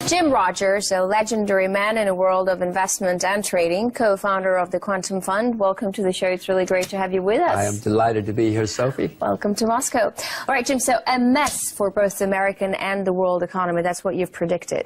Jim Rogers, a legendary man in a world of investment and trading, co-founder of the Quantum Fund. Welcome to the show. It's really great to have you with us. I am delighted to be here, Sophie. Welcome to Moscow. All right, Jim, so a mess for both the American and the world economy. That's what you've predicted.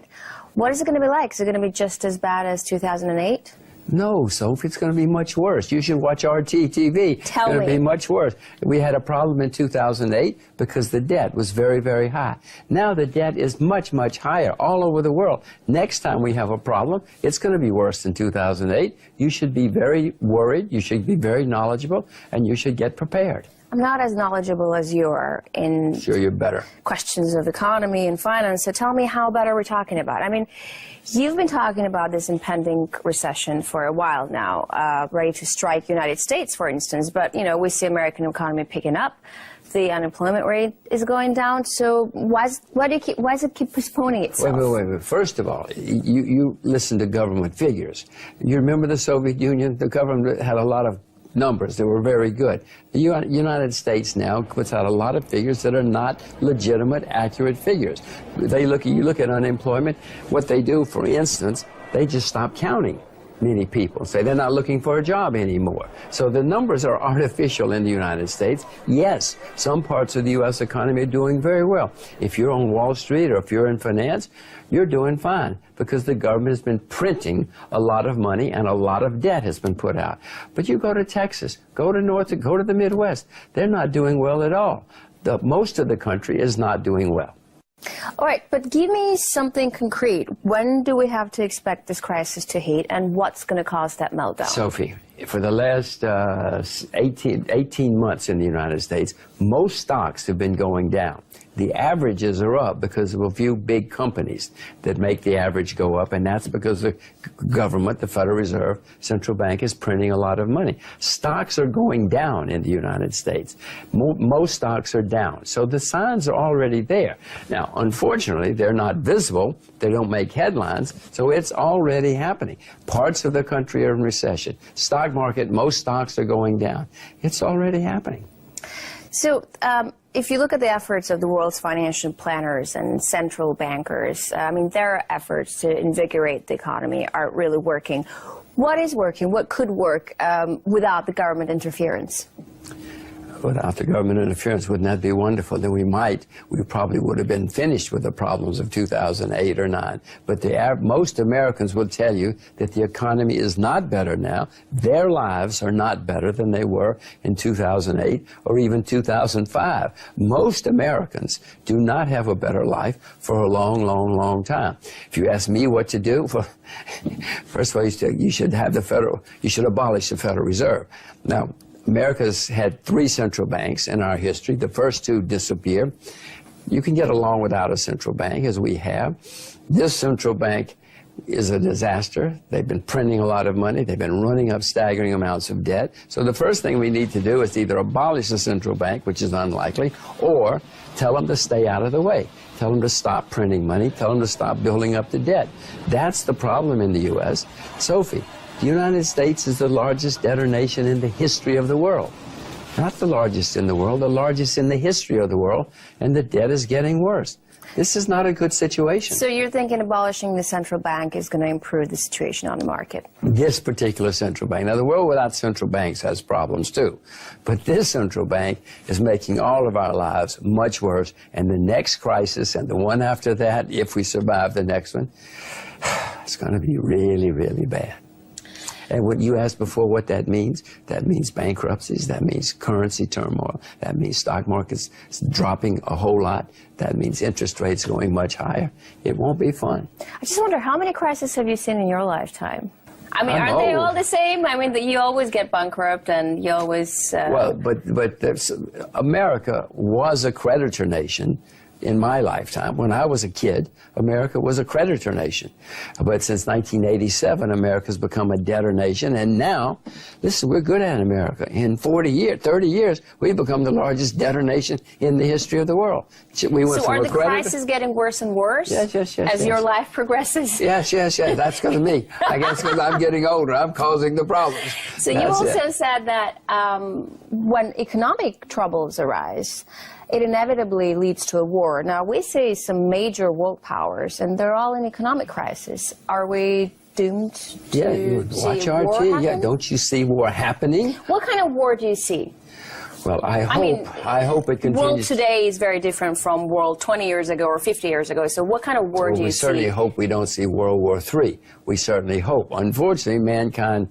What is it going to be like? Is it going to be just as bad as 2008? No, Sophie, it's going to be much worse. You should watch RT TV. Tell me. It's going to be much worse. We had a problem in 2008 because the debt was very, very high. Now the debt is much, much higher all over the world. Next time we have a problem, it's going to be worse than 2008. You should be very worried. You should be very knowledgeable, and you should get prepared. I'm not as knowledgeable as you are in Sure, you're better. questions of economy and finance, so tell me how bad are we talking about? I mean, you've been talking about this impending recession for a while now, ready to strike United States, for instance, but, you know, we see American economy picking up. The unemployment rate is going down, so why does it keep postponing itself? Wait. First of all, you listen to government figures. You remember the Soviet Union? The government had a lot of numbers that were very good. The United States now puts out a lot of figures that are not legitimate, accurate figures. You look at unemployment, what they do, for instance, they just stop counting many people, say they're not looking for a job anymore. So the numbers are artificial in the United States. Yes, some parts of the U.S. economy are doing very well. If you're on Wall Street or if you're in finance, you're doing fine because the government has been printing a lot of money and a lot of debt has been put out. But you go to Texas, go to go to the Midwest, they're not doing well at all. Most of the country is not doing well. All right, but give me something concrete. When do we have to expect this crisis to hit, and what's going to cause that meltdown? Sophie, for the last 18 months in the United States, most stocks have been going down. The averages are up because of a few big companies that make the average go up, and that's because the government, the Federal Reserve, central bank, is printing a lot of money. Stocks are going down in the United States. Most stocks are down. So the signs are already there. Now, unfortunately, they're not visible. They don't make headlines, so it's already happening. Parts of the country are in recession. Stock market, most stocks are going down. It's already happening. So if you look at the efforts of the world's financial planners and central bankers, I mean, their efforts to invigorate the economy are really working. What is working? What could work without the government interference? Without the government interference, wouldn't that be wonderful? Then we probably would have been finished with the problems of 2008 or 9. But most Americans will tell you that the economy is not better now. Their lives are not better than they were in 2008 or even 2005. Most Americans do not have a better life for a long, long, long time. If you ask me what to do, well, first of all, you should abolish the Federal Reserve. Now, America's had 3 central banks in our history. The first 2 disappeared. You can get along without a central bank, as we have. This central bank is a disaster. They've been printing a lot of money. They've been running up staggering amounts of debt. So the first thing we need to do is either abolish the central bank, which is unlikely, or tell them to stay out of the way. Tell them to stop printing money. Tell them to stop building up the debt. That's the problem in the U.S. Sophie, the United States is the largest debtor nation in the history of the world. Not the largest in the world, the largest in the history of the world, and the debt is getting worse. This is not a good situation. So you're thinking abolishing the central bank is going to improve the situation on the market? This particular central bank. Now, the world without central banks has problems, too. But this central bank is making all of our lives much worse, and the next crisis and the one after that, if we survive the next one, it's going to be really, really bad. And what you asked before what that means bankruptcies, that means currency turmoil, that means stock markets dropping a whole lot, that means interest rates going much higher. It won't be fun. I just wonder, how many crises have you seen in your lifetime? I mean, aren't they all the same? I mean, you always get bankrupt and you always... Well, but America was a creditor nation in my lifetime. When I was a kid, America was a creditor nation. But since 1987, America's become a debtor nation. And now, listen, we're good at America. In 30 years, we've become the largest debtor nation in the history of the world. We went so are the crises getting worse and worse? Yes. As your life progresses? Yes. That's because of me. I guess because I'm getting older, I'm causing the problems. So you also said that when economic troubles arise, it inevitably leads to a war. Now, we see some major world powers, and they're all in economic crisis. Are we doomed to watch see war RT. happen? Yeah, don't you see war happening? What kind of war do you see? Well, I hope it continues. World today is very different from world 20 years ago or 50 years ago. So what kind of war do you see? We certainly hope we don't see World War III. We certainly hope. Unfortunately, mankind,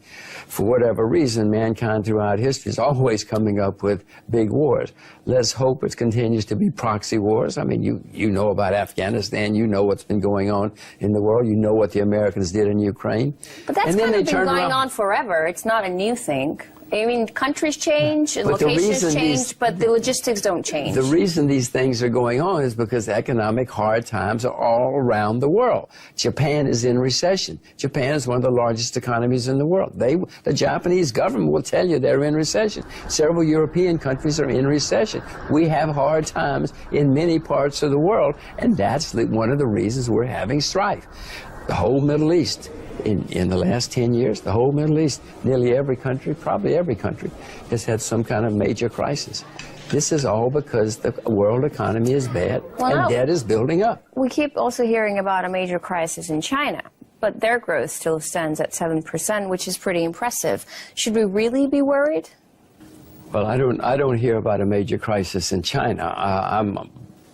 for whatever reason, mankind throughout history is always coming up with big wars. Let's hope it continues to be proxy wars. I mean, you know about Afghanistan. You know what's been going on in the world. You know what the Americans did in Ukraine. But that's kind of been going on forever. It's not a new thing. I mean, countries change, and locations change, but the logistics don't change. The reason these things are going on is because economic hard times are all around the world. Japan is in recession. Japan is one of the largest economies in the world. The Japanese government will tell you they're in recession. Several European countries are in recession. We have hard times in many parts of the world, and that's one of the reasons we're having strife. The whole Middle East. In the last 10 years, the whole Middle East, nearly every country, probably every country, has had some kind of major crisis. This is all because the world economy is bad and debt is building up. We keep also hearing about a major crisis in China, but their growth still stands at 7%, which is pretty impressive. Should we really be worried? Well, I don't hear about a major crisis in China.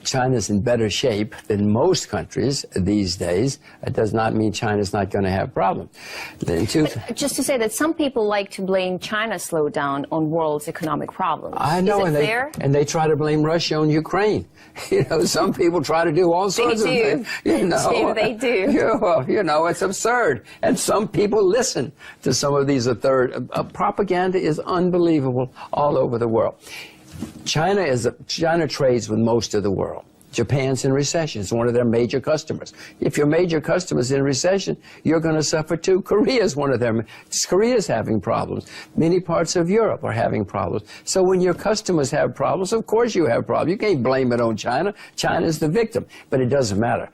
China's in better shape than most countries these days. It does not mean China's not going to have problems. But just to say that some people like to blame China's slowdown on world's economic problems. I know, is it fair? And they try to blame Russia on Ukraine. You know, some people try to do all sorts of things. You know, they do. You know, it's absurd. And some people listen to some of these propaganda is unbelievable all over the world. China trades with most of the world. Japan's in recession. It's one of their major customers. If your major customer's in recession, you're going to suffer too. Korea's one of them. Korea's having problems. Many parts of Europe are having problems. So when your customers have problems, of course you have problems. You can't blame it on China. China's the victim. But it doesn't matter.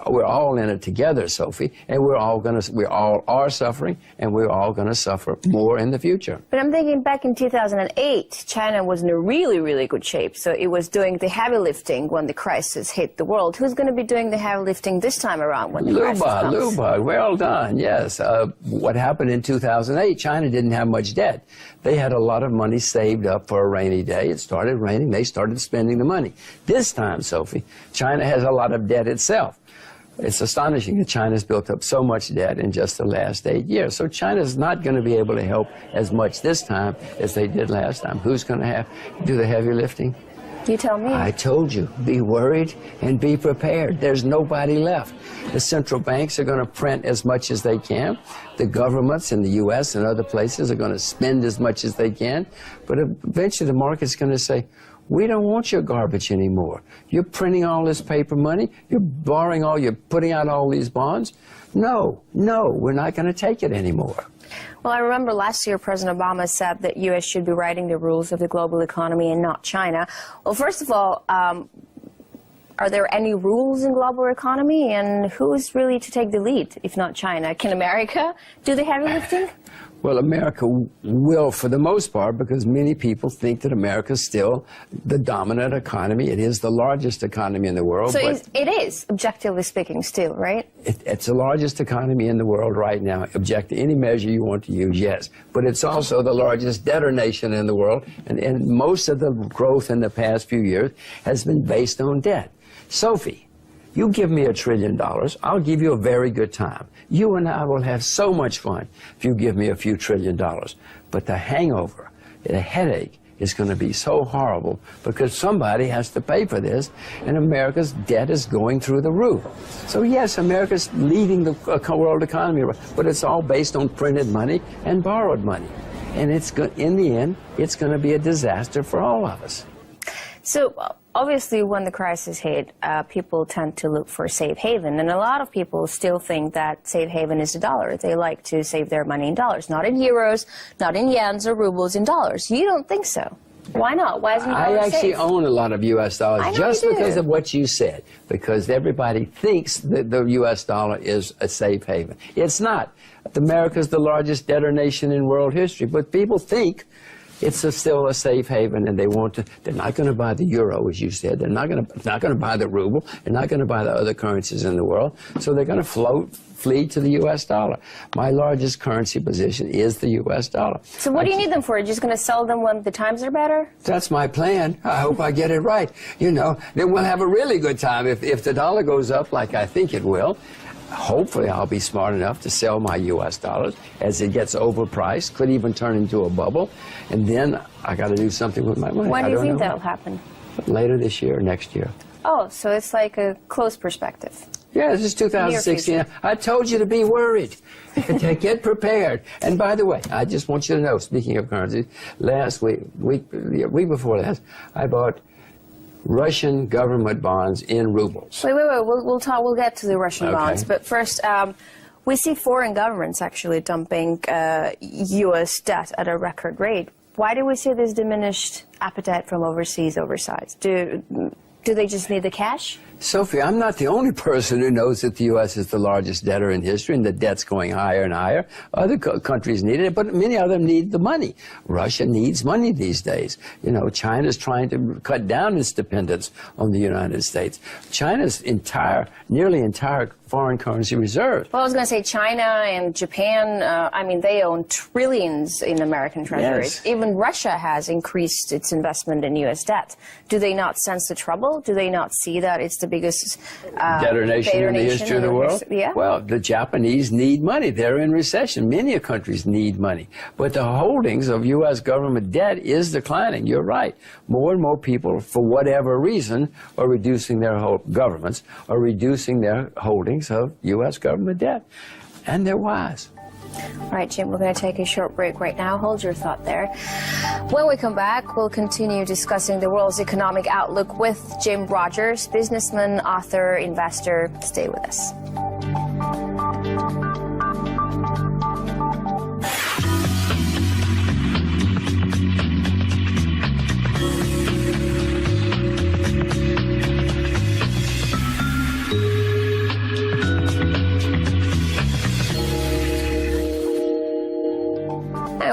We're all in it together, Sophie, and we all are suffering, and we're all going to suffer more in the future. But I'm thinking back in 2008, China was in a really, really good shape. So it was doing the heavy lifting when the crisis hit the world. Who's going to be doing the heavy lifting this time around when the crisis comes? Luba, well done, yes. What happened in 2008, China didn't have much debt. They had a lot of money saved up for a rainy day. It started raining. They started spending the money. This time, Sophie, China has a lot of debt itself. It's astonishing that China's built up so much debt in just the last 8 years. So China's not going to be able to help as much this time as they did last time. Who's going to do the heavy lifting? You tell me. I told you, be worried and be prepared. There's nobody left. The central banks are going to print as much as they can. The governments in the U.S. and other places are going to spend as much as they can. But eventually the market's going to say, we don't want your garbage anymore. You're printing all this paper money. You're you're putting out all these bonds. No, we're not going to take it anymore. Well, I remember last year President Obama said that U.S. should be writing the rules of the global economy and not China. Well, first of all, are there any rules in global economy, and who is really to take the lead, if not China? Can America do the heavy lifting? Well, America will, for the most part, because many people think that America is still the dominant economy. It is the largest economy in the world. So it is, objectively speaking, still, right? It's the largest economy in the world right now. Any measure you want to use, yes. But it's also the largest debtor nation in the world, and most of the growth in the past few years has been based on debt. Sophie, you give me $1 trillion, I'll give you a very good time. You and I will have so much fun if you give me a few $1 trillion. But the hangover, the headache, is going to be so horrible because somebody has to pay for this, and America's debt is going through the roof. So yes, America's leading the world economy, but it's all based on printed money and borrowed money. And in the end, it's going to be a disaster for all of us. So obviously, when the crisis hit, people tend to look for a safe haven. And a lot of people still think that safe haven is the dollar. They like to save their money in dollars, not in euros, not in yens or rubles, in dollars. You don't think so. Why not? Why isn't I actually own a lot of U.S. dollars just because of what you said, because everybody thinks that the U.S. dollar is a safe haven. It's not. America's the largest debtor nation in world history, but people think It's still a safe haven, and they're not going to buy the euro, as you said. They're not going to buy the ruble. They're not going to buy the other currencies in the world. So they're going to flee to the U.S. dollar. My largest currency position is the U.S. dollar. So what do you need them for? You're just going to sell them when the times are better? That's my plan. I hope I get it right. You know, then we'll have a really good time. If the dollar goes up like I think it will, hopefully I'll be smart enough to sell my U.S. dollars as it gets overpriced, could even turn into a bubble, and then I got to do something with my money. When do you think that'll happen? Later this year, next year. Oh, so it's like a close perspective. Yeah, this is 2016. I told you to be worried. To get prepared. And by the way, I just want you to know, speaking of currencies, last week week before last, I bought Russian government bonds in rubles. Wait. We'll get to the Russian bonds. But first, we see foreign governments actually dumping U.S. debt at a record rate. Why do we see this diminished appetite from overseas oversight? Do they just need the cash? Sophie, I'm not the only person who knows that the U.S. is the largest debtor in history and the debt's going higher and higher. Other countries need it, but many of them need the money. Russia needs money these days. You know, China's trying to cut down its dependence on the United States. China's nearly entire foreign currency reserves. Well, I was going to say China and Japan, I mean, they own trillions in American treasuries. Yes. Even Russia has increased its investment in U.S. debt. Do they not sense the trouble? Do they not see that it's the biggest debtor nation in the history of the world? Yeah. Well, the Japanese need money. They're in recession. Many countries need money. But the holdings of U.S. government debt is declining. You're right. More and more people, for whatever reason, are reducing their governments, are reducing their holdings of U.S. government debt. And they're wise. All right, Jim, we're going to take a short break right now. Hold your thought there. When we come back, we'll continue discussing the world's economic outlook with Jim Rogers, businessman, author, investor. Stay with us.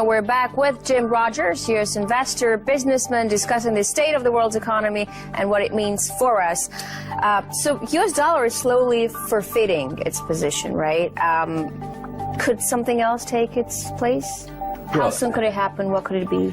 We're back with Jim Rogers, U.S. investor, businessman, discussing the state of the world's economy and what it means for us. So U.S. dollar is slowly forfeiting its position, right? Could something else take its place? How soon could it happen? What could it be?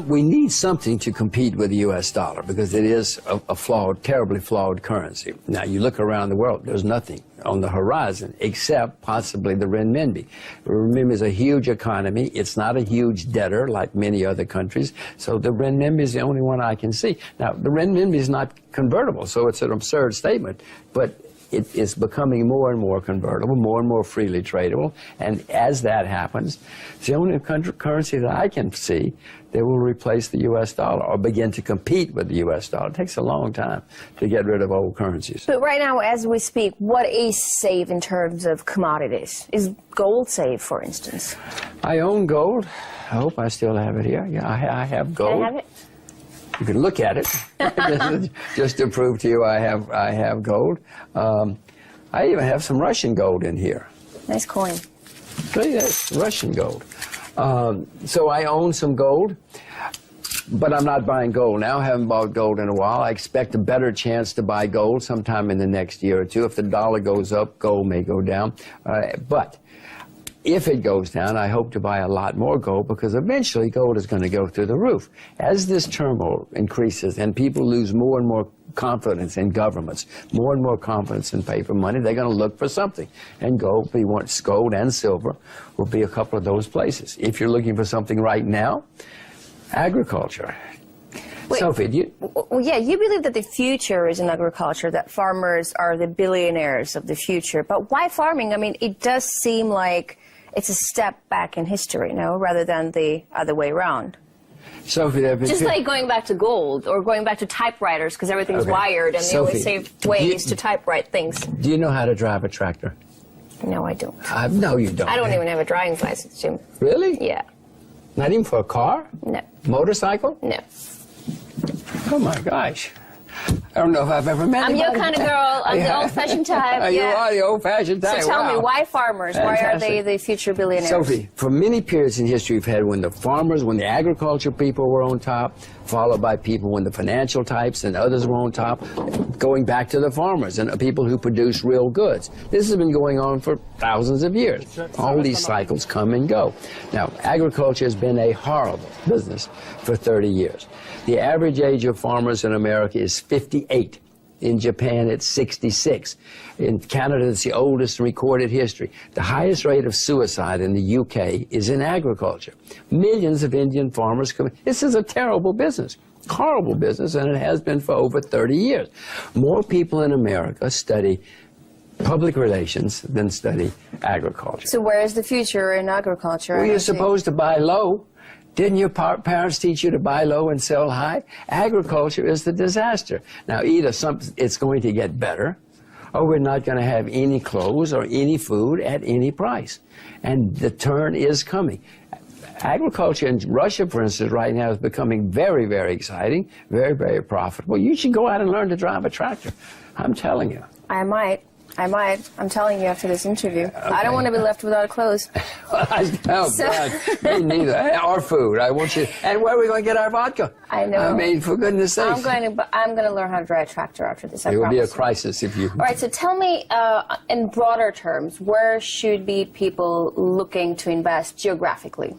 We need something to compete with the U.S. dollar because it is a flawed, terribly flawed currency. Now, you look around the world, there's nothing on the horizon except possibly the renminbi. Renminbi is a huge economy. It's not a huge debtor like many other countries, so the renminbi is the only one I can see. Now, the renminbi is not convertible, so it's an absurd statement, but it is becoming more and more convertible, more and more freely tradable, and as that happens, it's the only currency that I can see that will replace the U.S. dollar or begin to compete with the U.S. dollar. It takes a long time to get rid of old currencies. But right now, as we speak, what is safe in terms of commodities? Is gold safe, for instance? I own gold. I hope I still have it here. Yeah, I have gold. Can I have it? You can look at it, just to prove to you I have gold. I even have some Russian gold in here. Nice coin. See, that's Russian gold. So I own some gold, but I'm not buying gold now. I haven't bought gold in a while. I expect a better chance to buy gold sometime in the next year or two. If the dollar goes up, gold may go down. But if it goes down, I hope to buy a lot more gold because eventually gold is going to go through the roof. As this turmoil increases and people lose more and more confidence in governments, more and more confidence in paper money, they're going to look for something. And gold and silver will be a couple of those places. If you're looking for something right now, agriculture. Wait, Sophie, do you... Well, yeah, you believe that the future is in agriculture, that farmers are the billionaires of the future. But why farming? I mean, it does seem like it's a step back in history, no, rather than the other way around. Sophie, just like going back to gold or going back to typewriters because everything's wired and the only safe way is to typewrite things. Do you know how to drive a tractor? No, I don't. No, you don't. I don't even have a driving license, Jim. Really? Yeah. Not even for a car? No. Motorcycle? No. Oh, my gosh. I don't know if I've ever met I'm anybody. your kind of girl. I'm the old-fashioned type. You are the old-fashioned type. So tell me, Wow. why farmers? Fantastic. Why are they the future billionaires? Sophie, for many periods in history, we've had when the farmers, when the agriculture people were on top, followed by people when the financial types and others were on top, going back to the farmers and people who produce real goods. This has been going on for thousands of years. All these cycles come and go. Now, agriculture has been a horrible business for 30 years. The average age of farmers in America is 58. In Japan, it's 66. In Canada, it's the oldest in recorded history. The highest rate of suicide in the UK is in agriculture. Millions of Indian farmers come. This is a terrible business, horrible business, and it has been for over 30 years. More people in America study public relations than study agriculture. So where is the future in agriculture? Well, you're supposed to buy low. Didn't your parents teach you to buy low and sell high? Agriculture is the disaster. Now, either it's going to get better, or we're not going to have any clothes or any food at any price. And the turn is coming. Agriculture in Russia, for instance, right now is becoming very, very exciting, very, very profitable. You should go out and learn to drive a tractor. I'm telling you. I might. I'm telling you after this interview. Okay. I don't want to be left without clothes. Oh, God. Me neither. Or food. I want you. And where are we going to get our vodka? I know. I mean, for goodness sake. I'm going to learn how to drive a tractor after this. It will be a crisis if you. All right. So tell me, in broader terms, where should be people looking to invest geographically?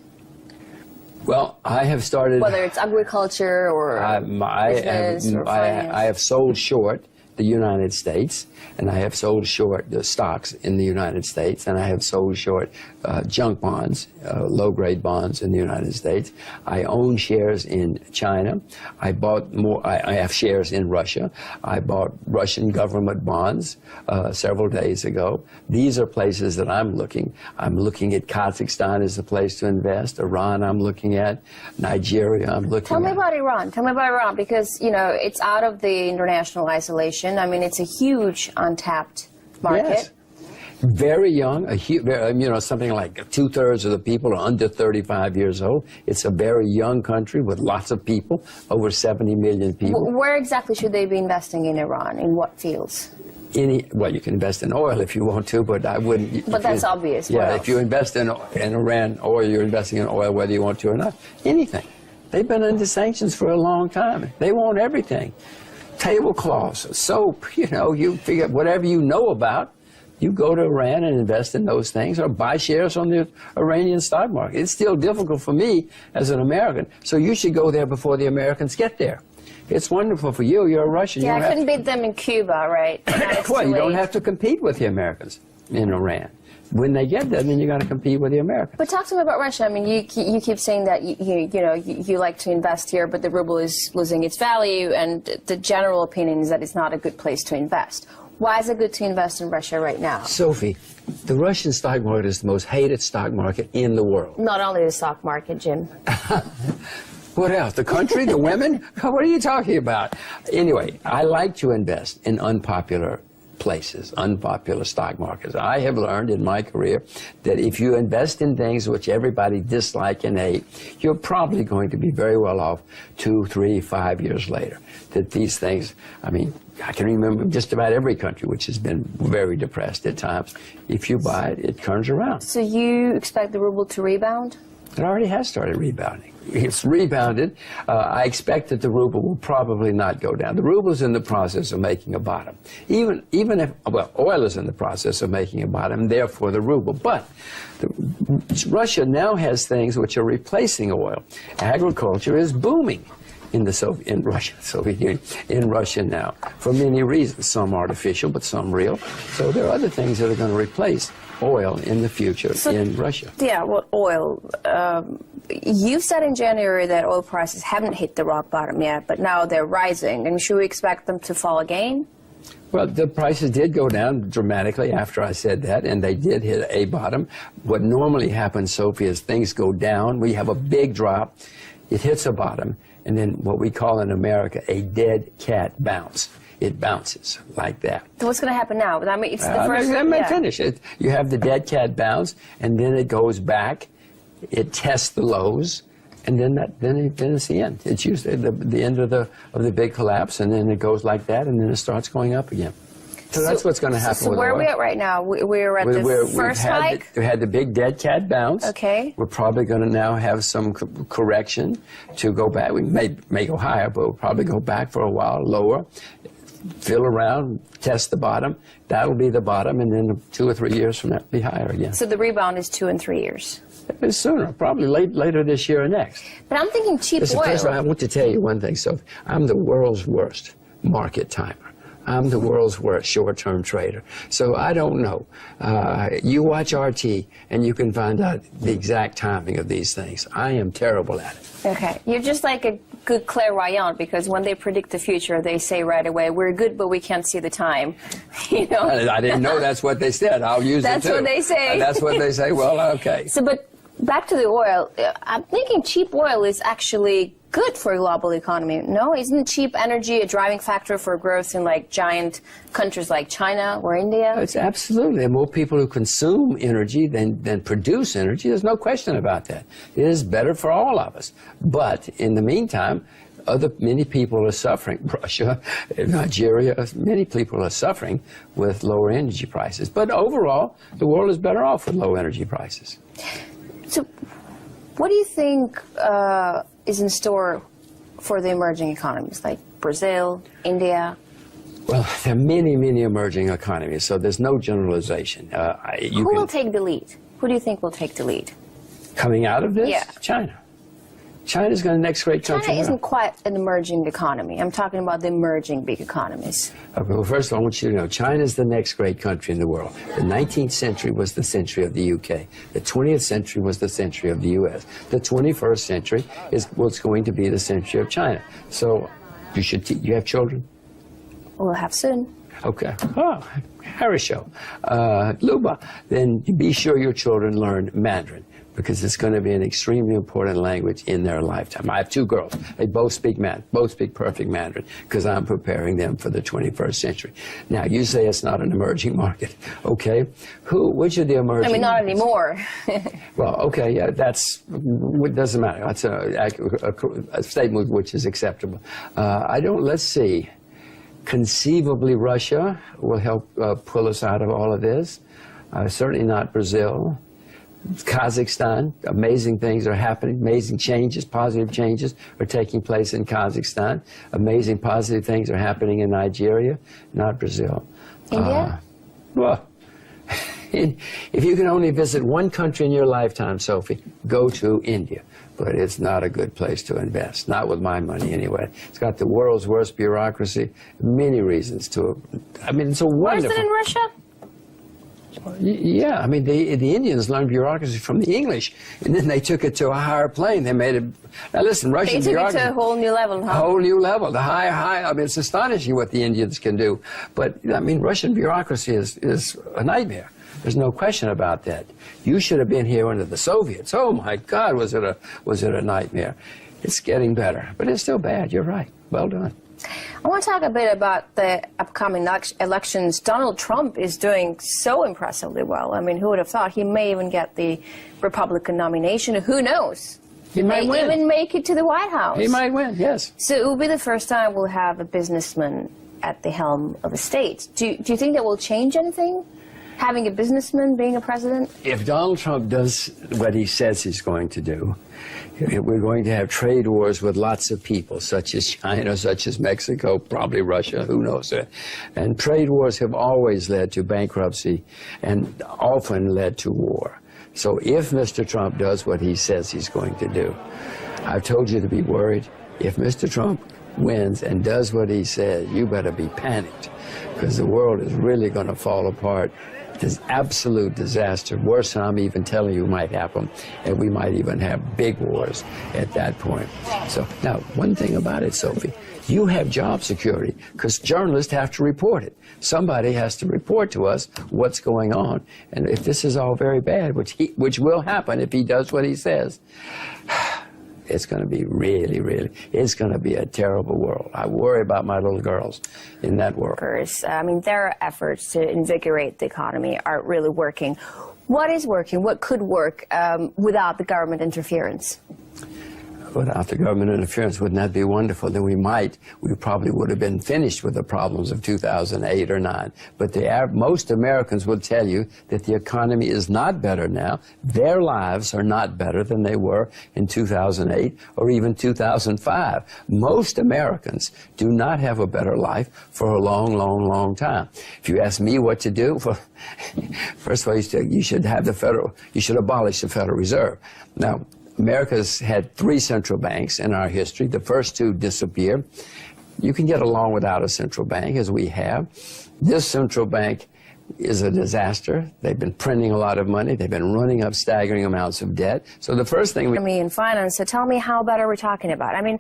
Well, I have started. Whether it's agriculture or business or finance. I have sold short the United States, and I have sold short the stocks in the United States, and I have sold short junk bonds, low-grade bonds in the United States. I own shares in China. I bought more. I have shares in Russia. I bought Russian government bonds several days ago. These are places that I'm looking. I'm looking at Kazakhstan as a place to invest. Iran, I'm looking at. Nigeria, I'm looking at. Tell me about Iran. Tell me about Iran, because, you know, it's out of the international isolation. I mean, it's a huge untapped market. Yes. Very young, you know, something like 2/3 of the people are under 35 years old. It's a very young country with lots of people, over 70 million people. Where exactly should they be investing in Iran? In what fields? Well, you can invest in oil if you want to, but I wouldn't. But that's obvious. Yeah, if you invest in Iran oil, you're investing in oil whether you want to or not. Anything. They've been under sanctions for a long time. They want everything. Tablecloths, soap, you know, you figure whatever you know about, you go to Iran and invest in those things or buy shares on the Iranian stock market. It's still difficult for me as an American, so you should go there before the Americans get there. It's wonderful for you. You're a Russian. Yeah, I couldn't beat them in Cuba, right? Well, you don't have to compete with the Americans in Iran. When they get there, then you're going to compete with the Americans. But talk to me about Russia. I mean, you keep saying that you like to invest here, but the ruble is losing its value, and the general opinion is that it's not a good place to invest. Why is it good to invest in Russia right now? Sophie, the Russian stock market is the most hated stock market in the world. Not only the stock market, Jim. What else? The country? The women? What are you talking about? Anyway, I like to invest in unpopular places, unpopular stock markets. I have learned in my career that if you invest in things which everybody dislike and hate, you're probably going to be very well off 2, 3, 5 years later. That these things, I mean, I can remember just about every country which has been very depressed at times. If you buy it, it turns around. So you expect the ruble to rebound? It already has started rebounding. It's rebounded. I expect that the ruble will probably not go down. The ruble is in the process of making a bottom. Even if, well, oil is in the process of making a bottom, therefore the ruble. But Russia now has things which are replacing oil. Agriculture is booming in Soviet Union, in Russia now, for many reasons. Some artificial, but some real. So there are other things that are going to replace oil in the future in Russia. Yeah, well, oil. You said in January that oil prices haven't hit the rock bottom yet, but now they're rising. And should we expect them to fall again? Well, the prices did go down dramatically after I said that, and they did hit a bottom. What normally happens, Sophie, is things go down. We have a big drop. It hits a bottom, and then what we call in America a dead cat bounce. It bounces like that. So what's going to happen now? I mean, it's the first. Let me finish it. You have the dead cat bounce, and then it goes back. It tests the lows, and then it's the end. It's usually the end of the big collapse, and then it goes like that, and then it starts going up again. So that's what's going to happen. So with where oil. are we at right now? We're at the first hike? We had the big dead cat bounce. Okay. We're probably going to now have some correction to go back. We may go higher, but we'll probably go back for a while, lower, feel around, test the bottom. That'll be the bottom, and then 2 or 3 years from that, it'll be higher again. So the rebound is 2 and 3 years? It's sooner, probably later this year or next. But I'm thinking cheap oil. First of all, I want to tell you one thing, Sophie. I'm the world's worst market timer. I'm the world's worst short-term trader. So I don't know. You watch RT, and you can find out the exact timing of these things. I am terrible at it. Okay. You're just like a good clairvoyant, because when they predict the future, they say right away, we're good, but we can't see the time. You know? I didn't know that's what they said. I'll use it, too. That's what they say. That's what they say. Well, okay. So, but back to the oil. I'm thinking cheap oil is actually good for a global economy. No, isn't cheap energy a driving factor for growth in like giant countries like China or India? It's absolutely. There are more people who consume energy than produce energy. There's no question about that. It is better for all of us. But in the meantime, many people are suffering. Russia, Nigeria, many people are suffering with lower energy prices. But overall, the world is better off with low energy prices. So, what do you think is in store for the emerging economies like Brazil, India? Well, there are many, many emerging economies, so there's no generalization. Who will take the lead? Who do you think will take the lead? Coming out of this? Yeah. China. China's going to the next great country. China isn't quite an emerging economy. I'm talking about the emerging big economies. Okay, well, first of all, I want you to know, China's the next great country in the world. The 19th century was the century of the UK. The 20th century was the century of the US. The 21st century is what's going to be the century of China. So, you have children? We'll have soon. Okay. Oh, Harisho, Luba. Then be sure your children learn Mandarin, because it's going to be an extremely important language in their lifetime. I have 2 girls. They both speak perfect Mandarin, because I'm preparing them for the 21st century. Now, you say it's not an emerging market, okay? Which of the emerging... I mean, not anymore. Well, okay, yeah, it doesn't matter. That's a statement which is acceptable. Let's see. Conceivably, Russia will help pull us out of all of this. Certainly not Brazil. Kazakhstan, amazing things are happening, amazing changes, positive changes are taking place in Kazakhstan. Amazing positive things are happening in Nigeria, not Brazil. India? Well, if you can only visit one country in your lifetime, Sophie, go to India. But it's not a good place to invest, not with my money anyway. It's got the world's worst bureaucracy, many reasons to it. I mean, it's a wonderful... Worse than in Russia? Yeah, I mean, the Indians learned bureaucracy from the English, and then they took it to a higher plane. They made it... Now listen, Russian bureaucracy... They took it to a whole new level, huh? A whole new level, the high... I mean, it's astonishing what the Indians can do. But, I mean, Russian bureaucracy is a nightmare. There's no question about that. You should have been here under the Soviets. Oh, my God, was it a nightmare. It's getting better, but it's still bad. You're right. Well done. I want to talk a bit about the upcoming elections. Donald Trump is doing so impressively well. I mean, who would have thought? He may even get the Republican nomination. Who knows? He might win. Even make it to the White House. He might win, yes. So it will be the first time we'll have a businessman at the helm of a state. Do you think that will change anything? Having a businessman being a president? If Donald Trump does what he says he's going to do, we're going to have trade wars with lots of people, such as China, such as Mexico, probably Russia, who knows. And trade wars have always led to bankruptcy and often led to war. So if Mr. Trump does what he says he's going to do, I've told you to be worried. If Mr. Trump wins and does what he says, you better be panicked, because the world is really going to fall apart. This absolute disaster, worse than I'm even telling you might happen, and we might even have big wars at that point. So now, one thing about it, Sophie, you have job security, because journalists have to report it. Somebody has to report to us what's going on, and if this is all very bad, which will happen if he does what he says, it's going to be really, it's going to be a terrible world. I worry about my little girls in that world. I mean, their efforts to invigorate the economy are really working. What is working? What could work without the government interference? Without the government interference, wouldn't that be wonderful? Then we probably would have been finished with the problems of 2008 or 9. But most Americans will tell you that the economy is not better now. Their lives are not better than they were in 2008 or even 2005. Most Americans do not have a better life for a long, long, long time. If you ask me what to do, first of all, you should abolish the Federal Reserve. Now, America's had 3 central banks in our history. The first 2 disappeared. You can get along without a central bank, as we have. This central bank is a disaster. They've been printing a lot of money. They've been running up staggering amounts of debt. So the first thing economy and finance. So tell me, how bad are we talking about? I mean,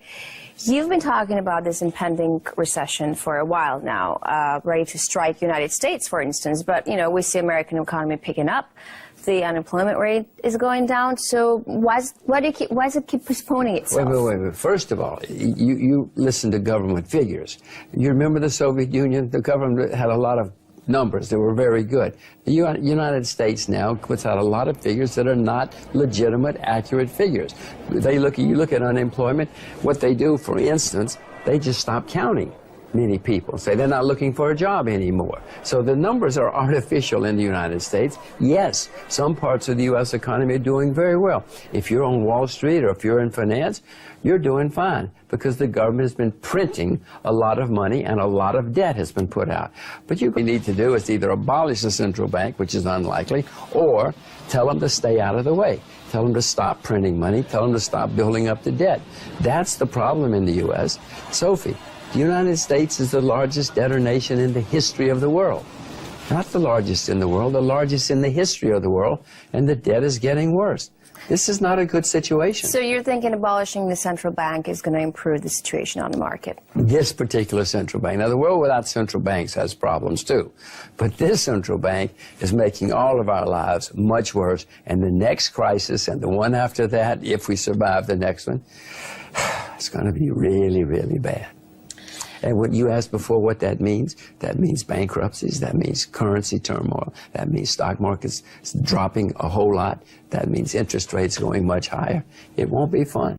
you've been talking about this impending recession for a while now, ready to strike United States, for instance. But, you know, we see American economy picking up. The unemployment rate is going down. So why does it keep postponing itself? Wait. First of all, you listen to government figures. You remember the Soviet Union? The government had a lot of numbers that were very good. The United States now puts out a lot of figures that are not legitimate, accurate figures. You look at unemployment. What they do, for instance, they just stop counting many people. Say they're not looking for a job anymore. So the numbers are artificial in the United States. Yes, some parts of the U.S. economy are doing very well. If you're on Wall Street or if you're in finance, you're doing fine because the government has been printing a lot of money and a lot of debt has been put out. But what you need to do is either abolish the central bank, which is unlikely, or tell them to stay out of the way. Tell them to stop printing money. Tell them to stop building up the debt. That's the problem in the U.S. Sophie, the United States is the largest debtor nation in the history of the world. Not the largest in the world, the largest in the history of the world, and the debt is getting worse. This is not a good situation. So you're thinking abolishing the central bank is going to improve the situation on the market? This particular central bank. Now, the world without central banks has problems, too. But this central bank is making all of our lives much worse. And the next crisis and the one after that, if we survive the next one, it's going to be really, really bad. And what you asked before what that means bankruptcies, that means currency turmoil, that means stock markets dropping a whole lot, that means interest rates going much higher. It won't be fun.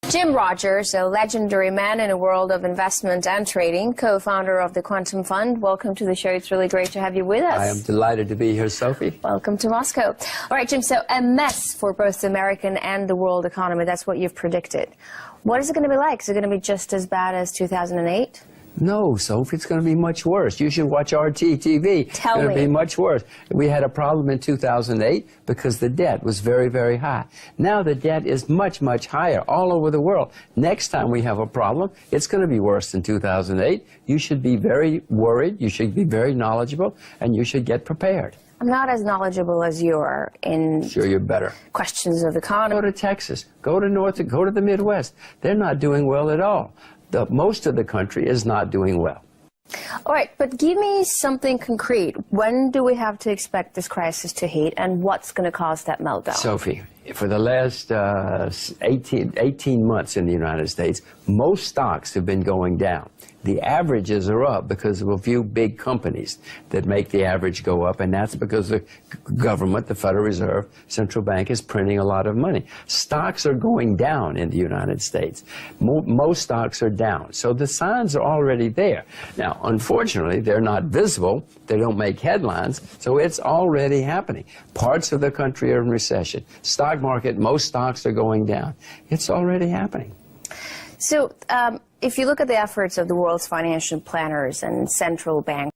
Jim Rogers, a legendary man in a world of investment and trading, co-founder of the Quantum Fund. Welcome to the show. It's really great to have you with us. I am delighted to be here, Sophie. Welcome to Moscow. All right, Jim, so a mess for both the American and the world economy. That's what you've predicted. What is it going to be like? Is it going to be just as bad as 2008? No, Sophie, it's going to be much worse. You should watch RT TV. Tell me. It's going to be much worse. We had a problem in 2008 because the debt was very, very high. Now the debt is much, much higher all over the world. Next time we have a problem, it's going to be worse than 2008. You should be very worried. You should be very knowledgeable, and you should get prepared. I'm not as knowledgeable as you are in Sure, you're better. questions of economy. Go to Texas. Go to go to the Midwest. They're not doing well at all. Most of the country is not doing well. All right, but give me something concrete. When do we have to expect this crisis to hit, and what's going to cause that meltdown? Sophie, for the last 18 months in the United States, most stocks have been going down. The averages are up because of a few big companies that make the average go up, and that's because the government, the Federal Reserve, central bank, is printing a lot of money. Stocks are going down in the United States. Most stocks are down. So the signs are already there. Now, unfortunately, they're not visible. They don't make headlines, so it's already happening. Parts of the country are in recession. Stock market, most stocks are going down. It's already happening. So if you look at the efforts of the world's financial planners and central banks,